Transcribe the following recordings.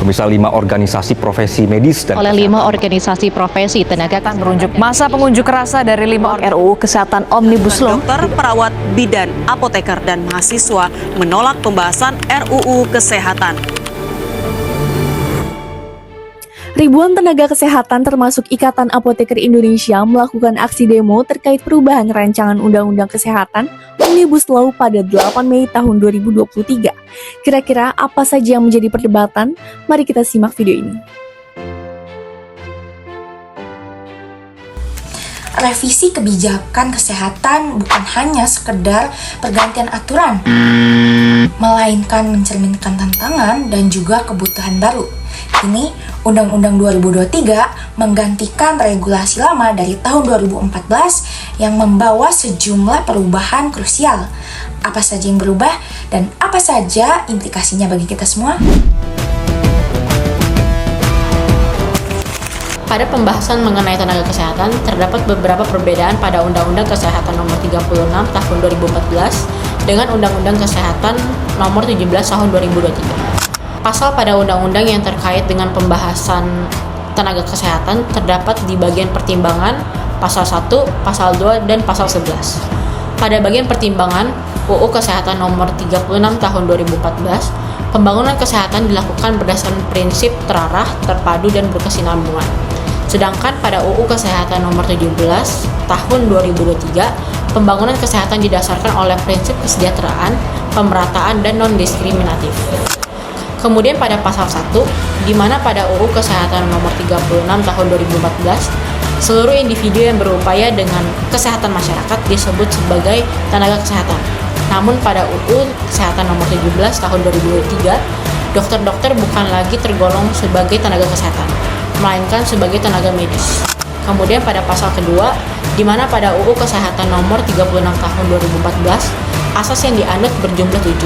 Pemirsa, 5 organisasi profesi medis dan oleh 5 organisasi profesi tenaga akan berunjuk masa pengunjuk rasa dari 5 RUU Kesehatan Omnibus Law. Dokter, perawat, bidan, apoteker, dan mahasiswa menolak pembahasan RUU Kesehatan. Ribuan tenaga kesehatan termasuk Ikatan Apoteker Indonesia melakukan aksi demo terkait perubahan rancangan Undang-Undang Kesehatan Omnibus Law pada 8 Mei tahun 2023. Kira-kira apa saja yang menjadi perdebatan? Mari kita simak video ini. Revisi kebijakan kesehatan bukan hanya sekedar pergantian aturan, melainkan mencerminkan tantangan dan juga kebutuhan baru. Kini, Undang-Undang 2023 menggantikan regulasi lama dari tahun 2014 yang membawa sejumlah perubahan krusial. Apa saja yang berubah dan apa saja implikasinya bagi kita semua? Pada pembahasan mengenai tenaga kesehatan, terdapat beberapa perbedaan pada Undang-Undang Kesehatan Nomor 36 Tahun 2014 dengan Undang-Undang Kesehatan Nomor 17 Tahun 2023. Pasal pada undang-undang yang terkait dengan pembahasan tenaga kesehatan terdapat di bagian pertimbangan Pasal 1, Pasal 2, dan Pasal 11. Pada bagian pertimbangan UU Kesehatan Nomor 36 Tahun 2014, pembangunan kesehatan dilakukan berdasarkan prinsip terarah, terpadu, dan berkesinambungan. Sedangkan pada UU Kesehatan Nomor 17 Tahun 2023, pembangunan kesehatan didasarkan oleh prinsip kesejahteraan, pemerataan, dan non-diskriminatif. Kemudian pada pasal 1, di mana pada UU Kesehatan Nomor 36 Tahun 2014, seluruh individu yang berupaya dengan kesehatan masyarakat disebut sebagai tenaga kesehatan. Namun pada UU Kesehatan Nomor 17 Tahun 2023, dokter-dokter bukan lagi tergolong sebagai tenaga kesehatan, melainkan sebagai tenaga medis. Kemudian pada pasal kedua, di mana pada UU Kesehatan Nomor 36 Tahun 2014, asas yang dianut berjumlah 7.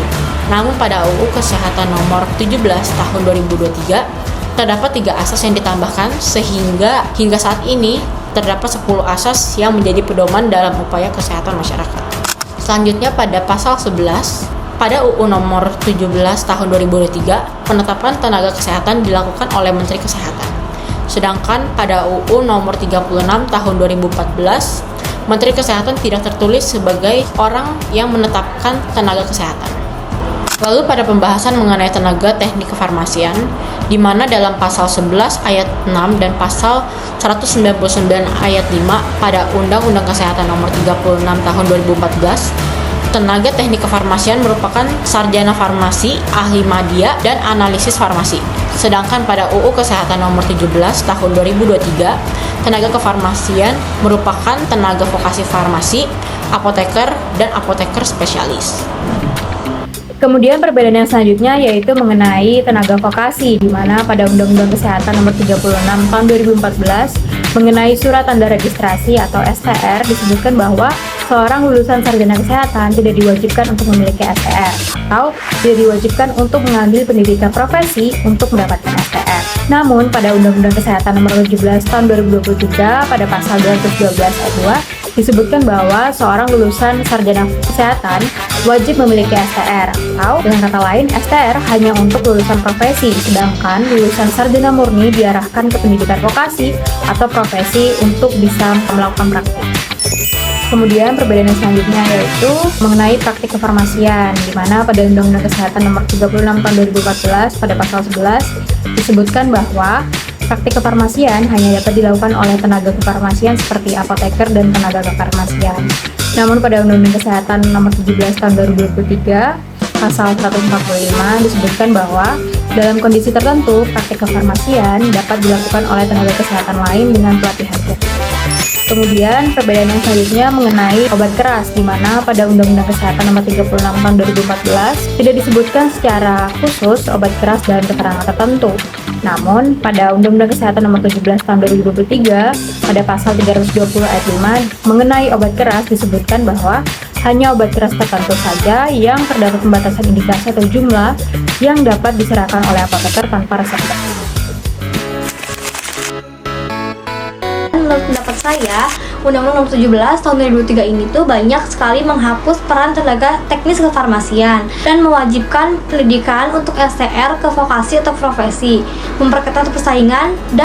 Namun pada UU Kesehatan Nomor 17 Tahun 2023 terdapat 3 asas yang ditambahkan sehingga hingga saat ini terdapat 10 asas yang menjadi pedoman dalam upaya kesehatan masyarakat. Selanjutnya pada pasal 11 pada UU Nomor 17 Tahun 2023 penetapan tenaga kesehatan dilakukan oleh Menteri Kesehatan. Sedangkan pada UU Nomor 36 Tahun 2014 Menteri Kesehatan tidak tertulis sebagai orang yang menetapkan tenaga kesehatan. Lalu pada pembahasan mengenai tenaga teknik kefarmasian, di mana dalam pasal 11 ayat 6 dan pasal 199 ayat 5 pada Undang-Undang Kesehatan Nomor 36 Tahun 2014, tenaga teknik kefarmasian merupakan sarjana farmasi, ahli media, dan analisis farmasi. Sedangkan pada UU Kesehatan Nomor 17 Tahun 2023, tenaga kefarmasian merupakan tenaga vokasi farmasi, apoteker, dan apoteker spesialis. Kemudian perbedaan yang selanjutnya yaitu mengenai tenaga vokasi, di mana pada Undang-Undang Kesehatan Nomor 36 Tahun 2014 mengenai surat tanda registrasi atau STR disebutkan bahwa seorang lulusan sarjana kesehatan tidak diwajibkan untuk memiliki STR atau tidak diwajibkan untuk mengambil pendidikan profesi untuk mendapatkan STR. Namun pada Undang-Undang Kesehatan Nomor 17 Tahun 2023 pada pasal 212 ayat 2 disebutkan bahwa seorang lulusan sarjana kesehatan wajib memiliki STR atau dengan kata lain STR hanya untuk lulusan profesi, sedangkan lulusan sarjana murni diarahkan ke pendidikan vokasi atau profesi untuk bisa melakukan praktik. Kemudian perbedaan yang selanjutnya yaitu mengenai praktik kefarmasian, di mana pada Undang-Undang Kesehatan Nomor 36 Tahun 2014 pada pasal 11 disebutkan bahwa praktik kefarmasian hanya dapat dilakukan oleh tenaga kefarmasian seperti apoteker dan tenaga kefarmasian. Namun pada Undang-Undang Kesehatan Nomor 17 Tahun 2023 pasal 145 disebutkan bahwa dalam kondisi tertentu praktik kefarmasian dapat dilakukan oleh tenaga kesehatan lain dengan pelatihan khusus. Kemudian perbedaan yang selanjutnya mengenai obat keras, di mana pada Undang-Undang Kesehatan Nomor 36 Tahun 2014 tidak disebutkan secara khusus obat keras dalam keterangan tertentu. Namun pada Undang-Undang Kesehatan Nomor 17 Tahun 2023 pada pasal 320 ayat 5 mengenai obat keras disebutkan bahwa hanya obat keras tertentu saja yang terdapat pembatasan indikasi atau jumlah yang dapat diserahkan oleh apoteker tanpa resep. Menurut pendapat pendapat saya, Undang-Undang Nomor 17 Tahun 2003 ini tuh banyak sekali menghapus peran tenaga teknis kefarmasian dan mewajibkan pendidikan untuk STR ke vokasi atau profesi, memperketat persaingan dan